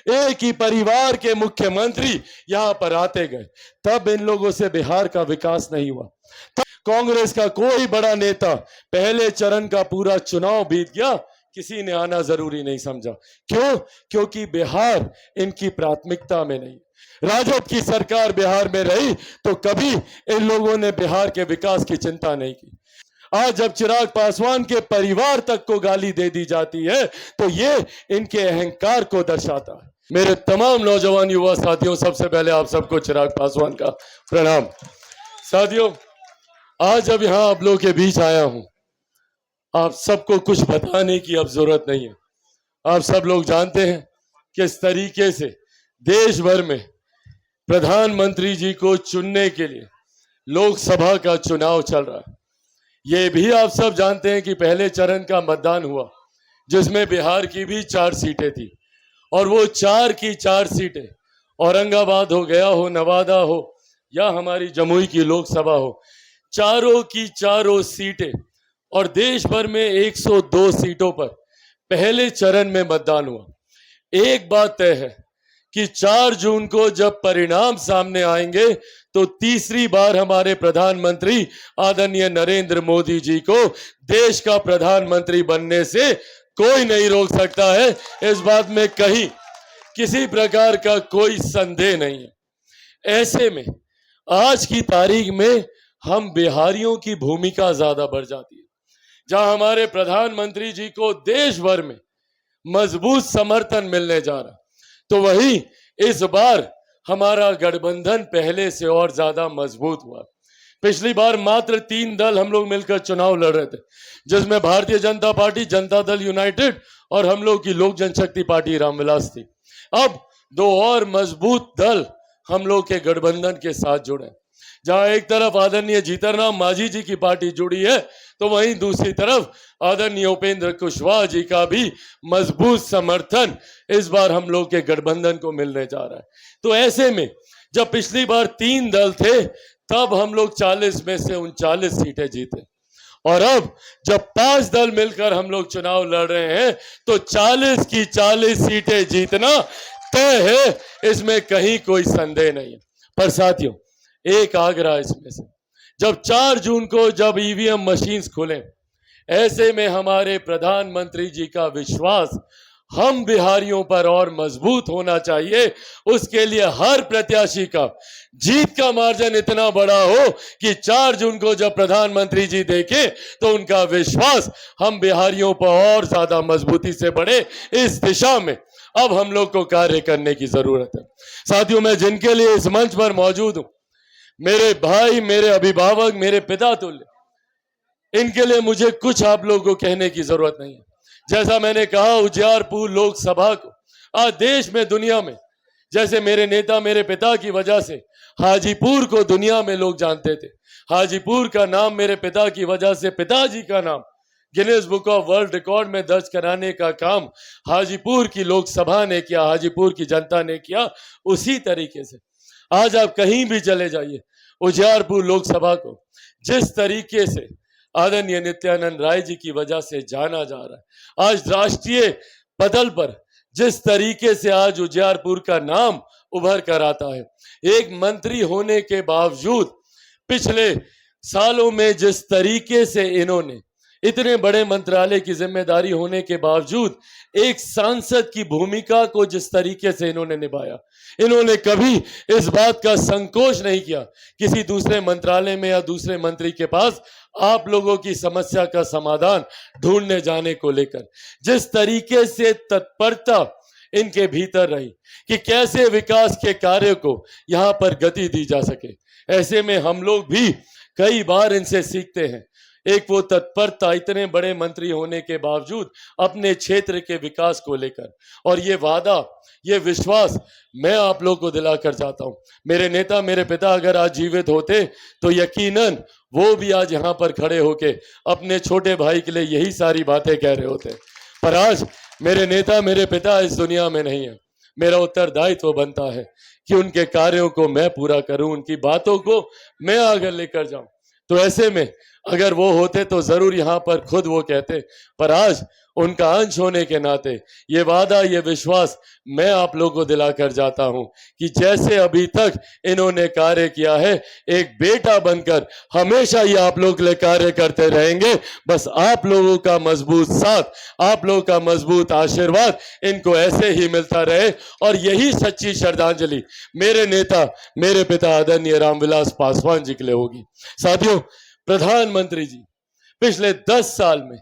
एक ही परिवार के मुख्यमंत्री यहां पर आते गए, तब इन लोगों से बिहार का विकास नहीं हुआ। कांग्रेस का कोई बड़ा नेता पहले चरण का पूरा चुनाव बीत गया, किसी ने आना जरूरी नहीं समझा। क्यों? क्योंकि बिहार इनकी प्राथमिकता में नहीं। राजद की सरकार बिहार में रही तो कभी इन लोगों ने बिहार के विकास की चिंता नहीं की। आज जब चिराग पासवान के परिवार तक को गाली दे दी जाती है तो ये इनके अहंकार को दर्शाता है। मेरे तमाम नौजवान युवा साथियों, सबसे पहले आप सबको चिराग पासवान का प्रणाम। साथियों, आज जब यहां आप लोगों के बीच आया हूं, आप सबको कुछ बताने की अब जरूरत नहीं है। आप सब लोग जानते हैं किस तरीके से देश भर में प्रधानमंत्री जी को चुनने के लिए लोकसभा का चुनाव चल रहा है। ये भी आप सब जानते हैं कि पहले चरण का मतदान हुआ, जिसमें बिहार की भी 4 सीटें थी, और वो 4 की 4 सीटें औरंगाबाद हो, गया हो, नवादा हो या हमारी जमुई की लोकसभा हो, चारों की चारों सीटें और देश भर में 102 सीटों पर पहले चरण में मतदान हुआ। एक बात तय है कि 4 जून को जब परिणाम सामने आएंगे तो तीसरी बार हमारे प्रधानमंत्री आदरणीय नरेंद्र मोदी जी को देश का प्रधानमंत्री बनने से कोई नहीं रोक सकता है। इस बात में कहीं किसी प्रकार का कोई संदेह नहीं है। ऐसे में आज की तारीख में हम बिहारियों की भूमिका ज्यादा बढ़ जाती है। जहां हमारे प्रधानमंत्री जी को देश भर में मजबूत समर्थन मिलने जा रहा, तो वहीं इस बार हमारा गठबंधन पहले से और ज्यादा मजबूत हुआ। पिछली बार मात्र 3 दल हम लोग मिलकर चुनाव लड़ रहे थे, जिसमें भारतीय जनता पार्टी, जनता दल यूनाइटेड और हम लोग की लोक जनशक्ति पार्टी रामविलास थी। अब 2 और मजबूत दल हम लोग के गठबंधन के साथ जुड़े। जहां एक तरफ आदरणीय जीतनराम मांझी जी की पार्टी जुड़ी है, तो वहीं दूसरी तरफ आदरणीय उपेंद्र कुशवाहा जी का भी मजबूत समर्थन इस बार हम लोग के गठबंधन को मिलने जा रहा है। तो ऐसे में जब पिछली बार 3 दल थे, तब हम लोग 40 में से 39 सीटें जीते, और अब जब 5 दल मिलकर हम लोग चुनाव लड़ रहे हैं तो 40 की 40 सीटें जीतना तय है, इसमें कहीं कोई संदेह नहीं है। पर साथियों, एक आग्रह इसमें से, जब 4 जून को जब ईवीएम मशीन्स खुले, ऐसे में हमारे प्रधानमंत्री जी का विश्वास हम बिहारियों पर और मजबूत होना चाहिए। उसके लिए हर प्रत्याशी का जीत का मार्जिन इतना बड़ा हो कि 4 जून को जब प्रधानमंत्री जी देखे तो उनका विश्वास हम बिहारियों पर और ज्यादा मजबूती से बढ़े। इस दिशा में अब हम लोग को कार्य करने की जरूरत है। साथियों, मैं जिनके लिए इस मंच पर मौजूद हूं, मेरे भाई, मेरे अभिभावक, मेरे पिता तुल्य, इनके लिए मुझे कुछ आप लोगों को कहने की जरूरत नहीं है। जैसा मैंने कहा, उजियारपुर लोकसभा को आज देश में, दुनिया में, जैसे मेरे नेता, मेरे पिता की वजह से हाजीपुर को दुनिया में लोग जानते थे, हाजीपुर का नाम मेरे पिता की वजह से, पिताजी का नाम Guinness book of world record में दर्ज कराने का काम हाजीपुर की लोकसभा ने किया, हाजीपुर की जनता ने किया। उसी तरीके से आज आप कहीं भी चले जाइए, उजियारपुर लोकसभा को जिस तरीके से आदरणीय नित्यानंद राय जी की वजह से जाना जा रहा है, आज राष्ट्रीय पटल पर जिस तरीके से आज उजियारपुर का नाम उभर कर आता है, एक मंत्री होने के बावजूद पिछले सालों में जिस तरीके से इन्होंने इतने बड़े मंत्रालय की जिम्मेदारी होने के बावजूद एक सांसद की भूमिका को जिस तरीके से इन्होंने निभाया, इन्होंने कभी इस बात का संकोच नहीं किया किसी दूसरे मंत्रालय में या दूसरे मंत्री के पास आप लोगों की समस्या का समाधान ढूंढने जाने को लेकर। जिस तरीके से तत्परता इनके भीतर रही कि कैसे विकास के कार्य को यहां पर गति दी जा सके, ऐसे में हम लोग भी कई बार इनसे सीखते हैं। एक वो तत्परता इतने बड़े मंत्री होने के बावजूद अपने क्षेत्र के विकास को लेकर, और ये वादा, ये विश्वास मैं आप लोगों को दिलाकर चाहता हूं। मेरे नेता, मेरे पिता अगर आज जीवित होते तो यकीनन वो भी आज यहां पर खड़े होके अपने छोटे भाई के लिए यही सारी बातें कह रहे होते। पर आज मेरे नेता, मेरे पिता इस दुनिया में नहीं है। मेरा उत्तरदायित्व बनता है कि उनके कार्यों को मैं पूरा करूं, उनकी बातों को मैं आगे लेकर जाऊं। तो ऐसे में अगर वो होते तो जरूर यहां पर खुद वो कहते, पर आज उनका अंश होने के नाते ये वादा, ये विश्वास मैं आप लोगों को दिलाकर जाता हूं कि जैसे अभी तक इन्होंने कार्य किया है, एक बेटा बनकर हमेशा ये आप लोग के लिए कार्य करते रहेंगे। बस आप लोगों का मजबूत साथ, आप लोगों का मजबूत आशीर्वाद इनको ऐसे ही मिलता रहे और यही सच्ची श्रद्धांजलि मेरे नेता, मेरे पिता आदरणीय रामविलास पासवान जी के लिए होगी। साथियों, प्रधानमंत्री जी पिछले 10 साल में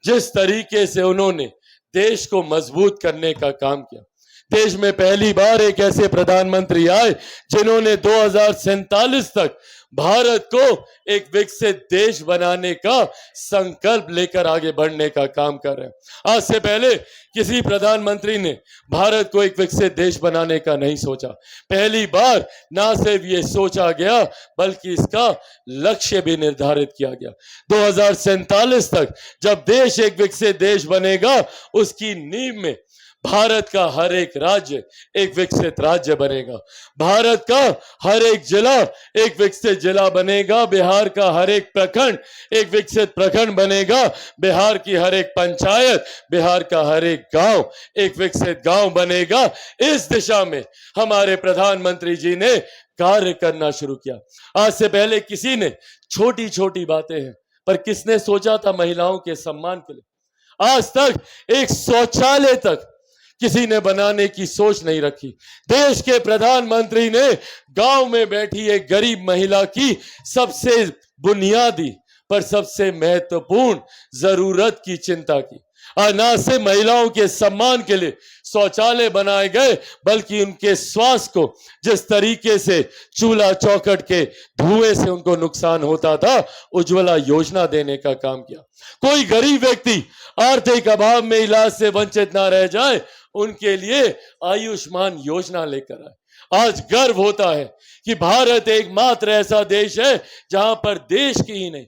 जिस तरीके से उन्होंने देश को मजबूत करने का काम किया, देश में पहली बार एक ऐसे प्रधानमंत्री आए जिन्होंने 2047 तक भारत को एक विकसित देश बनाने का संकल्प लेकर आगे बढ़ने का काम कर रहे हैं। आज से पहले किसी प्रधानमंत्री ने भारत को एक विकसित देश बनाने का नहीं सोचा। पहली बार ना सिर्फ ये सोचा गया बल्कि इसका लक्ष्य भी निर्धारित किया गया। 2047 तक जब देश एक विकसित देश बनेगा, उसकी नींव में भारत का हर एक राज्य एक विकसित राज्य बनेगा, भारत का हर एक जिला एक विकसित जिला बनेगा, बिहार का हर एक प्रखंड एक विकसित प्रखंड बनेगा, बिहार की हर एक पंचायत, बिहार का हर एक गांव एक विकसित गांव बनेगा। इस दिशा में हमारे प्रधानमंत्री जी ने कार्य करना शुरू किया। आज से पहले किसी ने छोटी छोटी बातें हैं, पर किसने सोचा था महिलाओं के सम्मान के लिए? आज तक एक शौचालय तक किसी ने बनाने की सोच नहीं रखी। देश के प्रधानमंत्री ने गांव में बैठी एक गरीब महिला की सबसे बुनियादी पर सबसे महत्वपूर्ण जरूरत की चिंता की। और न सिर्फ महिलाओं के सम्मान के लिए शौचालय बनाए गए, बल्कि उनके स्वास्थ्य को जिस तरीके से चूल्हा चौखट के धुएं से उनको नुकसान होता था, उज्ज्वला योजना देने का काम किया। कोई गरीब व्यक्ति आर्थिक अभाव में इलाज से वंचित ना रह जाए, उनके लिए आयुष्मान योजना लेकर आए। आज गर्व होता है कि भारत एकमात्र ऐसा देश है जहां पर देश की ही नहीं,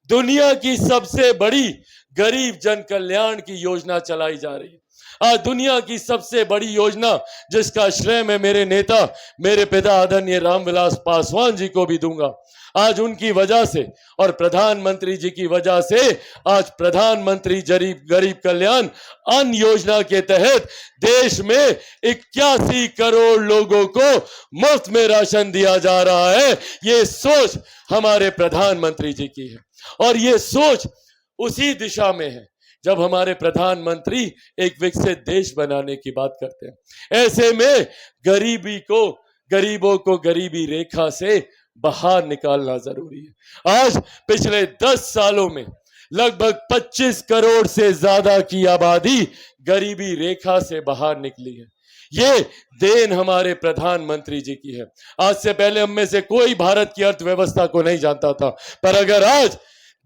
दुनिया की सबसे बड़ी गरीब जन कल्याण की योजना चलाई जा रही है। आज दुनिया की सबसे बड़ी योजना जिसका श्रेय मैं मेरे नेता, मेरे पिता आदरणीय रामविलास पासवान जी को भी दूंगा। आज उनकी वजह से और प्रधानमंत्री जी की वजह से आज प्रधानमंत्री गरीब कल्याण अन्न योजना के तहत देश में 81 करोड़ लोगों को मुफ्त में राशन दिया जा रहा है। ये सोच हमारे प्रधानमंत्री जी की है और ये सोच उसी दिशा में है जब हमारे प्रधानमंत्री एक विकसित देश बनाने की बात करते हैं। ऐसे में गरीबों को गरीबी रेखा से बाहर निकालना जरूरी है। आज पिछले 10 सालों में लगभग 25 करोड़ से ज्यादा की आबादी गरीबी रेखा से बाहर निकली है। ये देन हमारे प्रधानमंत्री जी की है। आज से पहले हम में से कोई भारत की अर्थव्यवस्था को नहीं जानता था, पर अगर आज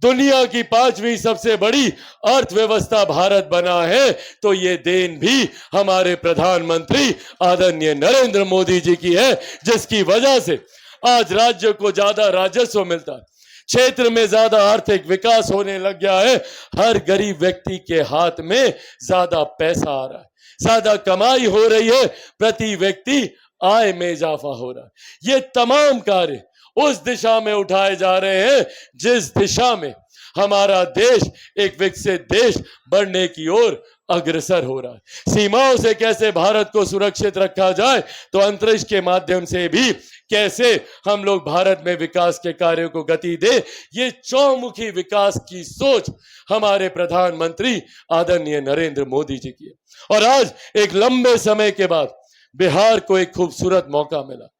दुनिया की 5वीं सबसे बड़ी अर्थव्यवस्था भारत बना है, तो ये देन भी हमारे प्रधानमंत्री आदरणीय नरेंद्र मोदी जी की है, जिसकी वजह से आज राज्य को ज्यादा राजस्व मिलता है, क्षेत्र में ज्यादा आर्थिक विकास होने लग गया है, हर गरीब व्यक्ति के हाथ में ज्यादा पैसा आ रहा है, ज्यादा कमाई हो रही है, प्रति व्यक्ति आय में इजाफा हो रहा है। ये तमाम कार्य उस दिशा में उठाए जा रहे हैं जिस दिशा में हमारा देश एक विकसित देश बनने की ओर अग्रसर हो रहा है। सीमाओं से कैसे भारत को सुरक्षित रखा जाए, तो अंतरिक्ष के माध्यम से भी कैसे हम लोग भारत में विकास के कार्यों को गति दे, ये चौमुखी विकास की सोच हमारे प्रधानमंत्री आदरणीय नरेंद्र मोदी जी की है। और आज एक लंबे समय के बाद बिहार को एक खूबसूरत मौका मिला।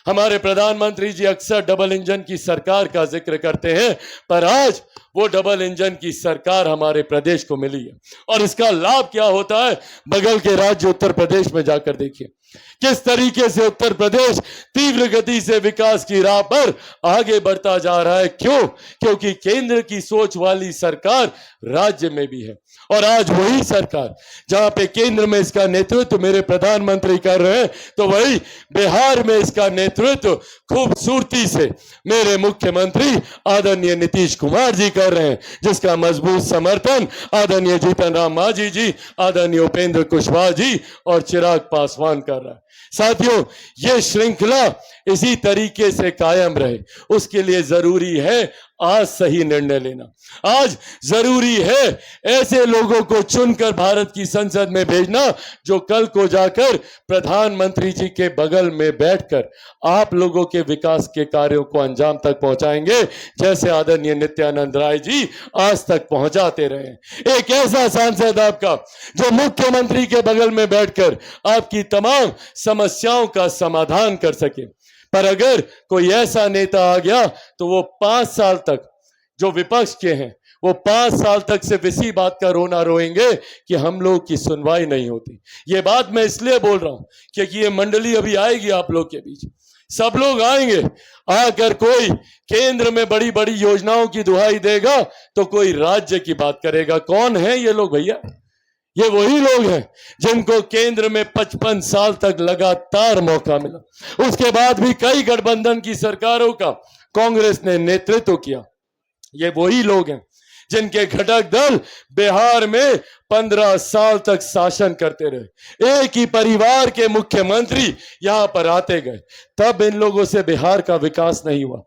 हमारे प्रधानमंत्री जी अक्सर डबल इंजन की सरकार का जिक्र करते हैं, पर आज वो डबल इंजन की सरकार हमारे प्रदेश को मिली है। और इसका लाभ क्या होता है, बगल के राज्य उत्तर प्रदेश में जाकर देखिए किस तरीके से उत्तर प्रदेश तीव्र गति से विकास की राह पर आगे बढ़ता जा रहा है। क्योंकि केंद्र की सोच वाली सरकार राज्य में भी है। और आज वही सरकार जहां पे केंद्र में इसका नेतृत्व मेरे प्रधानमंत्री कर रहे हैं, तो वही बिहार में इसका नेतृत्व खूबसूरती से मेरे मुख्यमंत्री आदरणीय नीतीश कुमार जी कर रहे हैं, जिसका मजबूत समर्थन आदरणीय जीतन राम मांझी जी, आदरणीय उपेंद्र कुशवाहा जी और चिराग पासवान कर रहा है। साथियों, ये श्रृंखला इसी तरीके से कायम रहे, उसके लिए जरूरी है आज सही निर्णय लेना। आज जरूरी है ऐसे लोगों को चुनकर भारत की संसद में भेजना जो कल को जाकर प्रधानमंत्री जी के बगल में बैठकर आप लोगों के विकास के कार्यों को अंजाम तक पहुंचाएंगे, जैसे आदरणीय नित्यानंद राय जी आज तक पहुंचाते रहे। एक ऐसा सांसद आपका जो मुख्यमंत्री के बगल में बैठकर आपकी तमाम समस्याओं का समाधान कर सके। पर अगर कोई ऐसा नेता आ गया तो वो 5 साल तक, जो विपक्ष के हैं, वो 5 साल तक सिर्फ इसी बात का रोना रोएंगे कि हम लोग की सुनवाई नहीं होती। ये बात मैं इसलिए बोल रहा हूं क्योंकि ये मंडली अभी आएगी आप लोग के बीच, सब लोग आएंगे। आकर कोई केंद्र में बड़ी बड़ी योजनाओं की दुहाई देगा तो कोई राज्य की बात करेगा। कौन है ये लोग भैया? ये वही लोग हैं जिनको केंद्र में 55 साल तक लगातार मौका मिला, उसके बाद भी कई गठबंधन की सरकारों का कांग्रेस ने नेतृत्व किया। ये वही लोग हैं जिनके घटक दल बिहार में 15 साल तक शासन करते रहे। एक ही परिवार के मुख्यमंत्री यहां पर आते गए, तब इन लोगों से बिहार का विकास नहीं हुआ,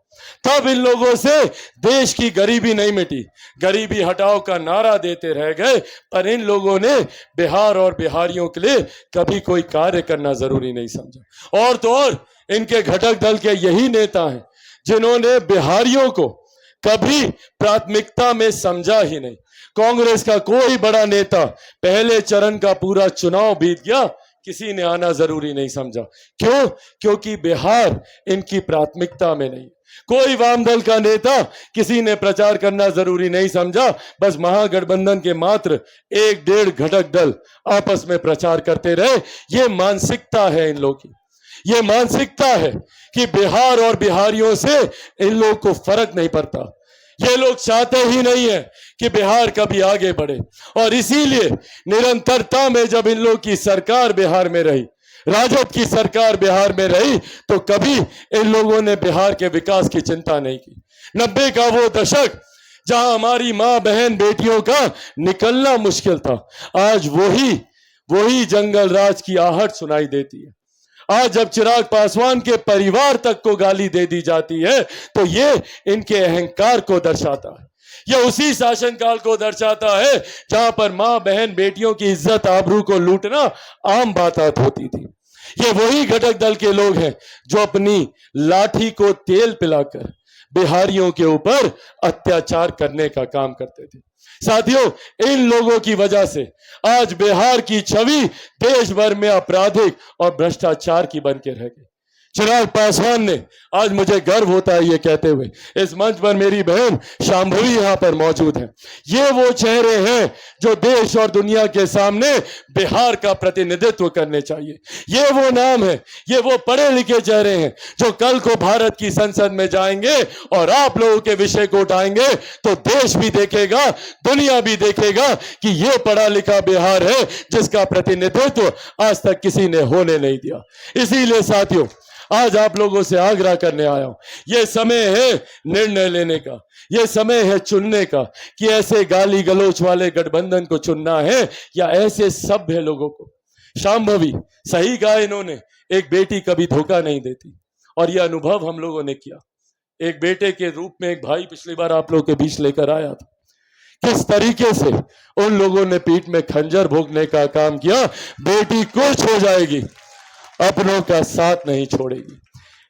तब इन लोगों से देश की गरीबी नहीं मिटी। गरीबी हटाओ का नारा देते रह गए, पर इन लोगों ने बिहार और बिहारियों के लिए कभी कोई कार्य करना जरूरी नहीं समझा। और तो और इनके घटक दल के यही नेता हैं जिन्होंने बिहारियों को कभी प्राथमिकता में समझा ही नहीं। कांग्रेस का कोई बड़ा नेता पहले चरण का पूरा चुनाव बीत गया, किसी ने आना जरूरी नहीं समझा। क्यों? क्योंकि बिहार इनकी प्राथमिकता में नहीं। कोई वाम दल का नेता किसी ने प्रचार करना जरूरी नहीं समझा, बस महागठबंधन के मात्र 1-1.5 घटक दल आपस में प्रचार करते रहे। ये मानसिकता है इन लोगों की, ये मानसिकता है कि बिहार और बिहारियों से इन लोगों को फर्क नहीं पड़ता। ये लोग चाहते ही नहीं है कि बिहार कभी आगे बढ़े, और इसीलिए निरंतरता में जब इन लोग की सरकार बिहार में रही, राजद की सरकार बिहार में रही, तो कभी इन लोगों ने बिहार के विकास की चिंता नहीं की। 90 का वो दशक जहां हमारी मां बहन बेटियों का निकलना मुश्किल था, आज वही जंगल राज की आहट सुनाई देती है। आज जब चिराग पासवान के परिवार तक को गाली दे दी जाती है तो ये इनके अहंकार को दर्शाता है। यह उसी शासनकाल को दर्शाता है जहां पर मां बहन बेटियों की इज्जत आबरू को लूटना आम बात होती थी। ये वही घटक दल के लोग हैं जो अपनी लाठी को तेल पिलाकर बिहारियों के ऊपर अत्याचार करने का काम करते थे। साथियों, इन लोगों की वजह से आज बिहार की छवि देश भर में आपराधिक और भ्रष्टाचार की बन के रह गई। चिराग पासवान ने, आज मुझे गर्व होता है ये कहते हुए, इस मंच पर मेरी बहन शांभवी यहां पर मौजूद है, ये वो चेहरे हैं जो देश और दुनिया के सामने बिहार का प्रतिनिधित्व करने चाहिए। ये वो नाम है, ये वो पढ़े लिखे चेहरे हैं जो कल को भारत की संसद में जाएंगे और आप लोगों के विषय को उठाएंगे तो देश भी देखेगा, दुनिया भी देखेगा कि ये पढ़ा लिखा बिहार है जिसका प्रतिनिधित्व आज तक किसी ने होने नहीं दिया। इसीलिए साथियों, आज आप लोगों से आग्रह करने आया हूं, यह समय है निर्णय लेने का, यह समय है चुनने का कि ऐसे गाली गलोच वाले गठबंधन को चुनना है या ऐसे सभ्य लोगों को। शांभवी सही कहा इन्होंने, एक बेटी कभी धोखा नहीं देती, और यह अनुभव हम लोगों ने किया। एक बेटे के रूप में एक भाई पिछली बार आप लोगों के बीच लेकर आया था, किस तरीके से उन लोगों ने पीठ में खंजर भोंकने का काम किया। बेटी कुछ हो जाएगी, अपनों का साथ नहीं छोड़ेगी।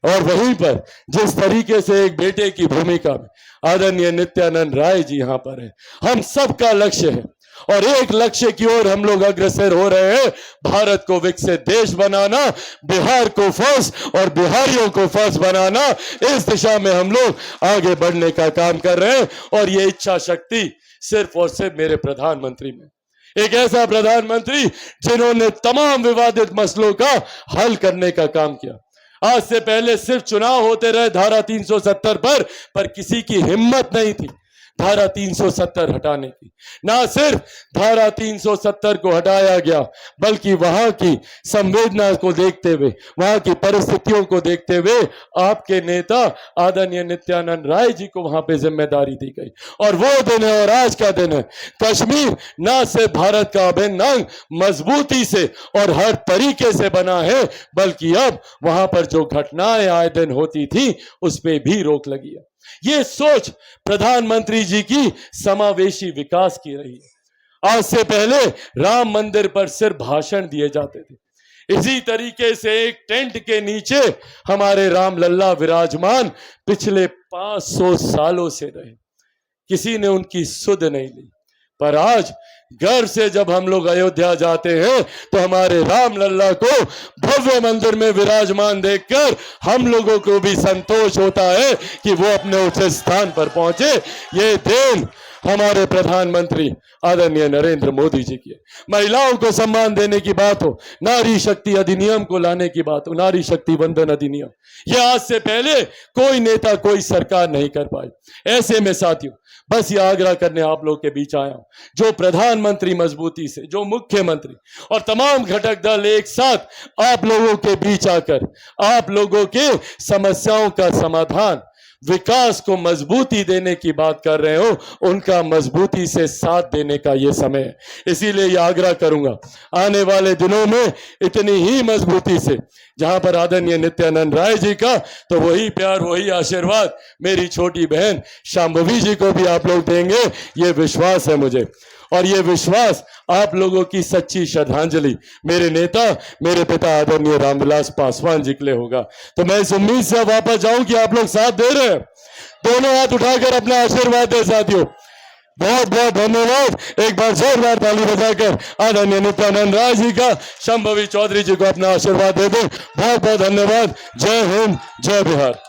और वहीं पर जिस तरीके से एक बेटे की भूमिका में आदरणीय नित्यानंद राय जी यहां पर है, हम सबका लक्ष्य है और एक लक्ष्य की ओर हम लोग अग्रसर हो रहे हैं, भारत को विकसित देश बनाना, बिहार को फर्स्ट और बिहारियों को फर्स्ट बनाना। इस दिशा में हम लोग आगे बढ़ने का काम कर रहे हैं, और ये इच्छा शक्ति सिर्फ और सिर्फ मेरे प्रधानमंत्री में, एक ऐसा प्रधानमंत्री जिन्होंने तमाम विवादित मसलों का हल करने का काम किया। आज से पहले सिर्फ चुनाव होते रहे धारा 370 पर किसी की हिम्मत नहीं थी धारा 370 हटाने की। ना सिर्फ धारा 370 को हटाया गया, बल्कि वहां की संवेदना को देखते हुए, वहां की परिस्थितियों को देखते हुए आपके नेता आदरणीय नित्यानंद राय जी को वहां पे जिम्मेदारी दी गई। और वो दिन है और आज का दिन है, कश्मीर ना सिर्फ भारत का अभिन्न अंग मजबूती से और हर तरीके से बना है, बल्कि अब वहां पर जो घटनाएं आए दिन होती थी उस पर भी रोक लगी है। ये सोच प्रधानमंत्री जी की समावेशी विकास की रही है। आज से पहले राम मंदिर पर सिर्फ भाषण दिए जाते थे। इसी तरीके से एक टेंट के नीचे हमारे राम लल्ला विराजमान पिछले 500 सालों से रहे, किसी ने उनकी सुध नहीं ली। पर आज गर्व से जब हम लोग अयोध्या जाते हैं तो हमारे राम लल्ला को भव्य मंदिर में विराजमान देखकर हम लोगों को भी संतोष होता है कि वो अपने उचित स्थान पर पहुंचे। ये देन हमारे प्रधानमंत्री आदरणीय नरेंद्र मोदी जी की। महिलाओं को सम्मान देने की बात हो, नारी शक्ति अधिनियम को लाने की बात हो, नारी शक्ति वंदन अधिनियम, यह आज से पहले कोई नेता कोई सरकार नहीं कर पाई। ऐसे में साथियों बस ये आग्रह करने आप लोग के बीच आया हूं, जो प्रधानमंत्री मजबूती से, जो मुख्यमंत्री और तमाम घटक दल एक साथ आप लोगों के बीच आकर आप लोगों के समस्याओं का समाधान, विकास को मजबूती देने की बात कर रहे हो, उनका मजबूती से साथ देने का ये समय है। इसीलिए ये आग्रह करूंगा आने वाले दिनों में इतनी ही मजबूती से, जहां पर आदरणीय नित्यानंद राय जी का तो वही प्यार वही आशीर्वाद मेरी छोटी बहन शांभवी जी को भी आप लोग देंगे, ये विश्वास है मुझे। और ये विश्वास आप लोगों की सच्ची श्रद्धांजलि मेरे नेता, मेरे पिता आदरणीय रामविलास पासवान जी के लिए होगा। तो मैं इस उम्मीद से वापस जाऊं कि आप लोग साथ दे रहे हैं। दोनों हाथ उठाकर अपना आशीर्वाद दे साथियों। बहुत बहुत धन्यवाद। एक बार जोरदार ताली बजाकर आदरणीय नित्यानंद राय जी का, शांभवी चौधरी जी को अपना आशीर्वाद दे दो। बहुत बहुत धन्यवाद। जय हिंद, जय बिहार।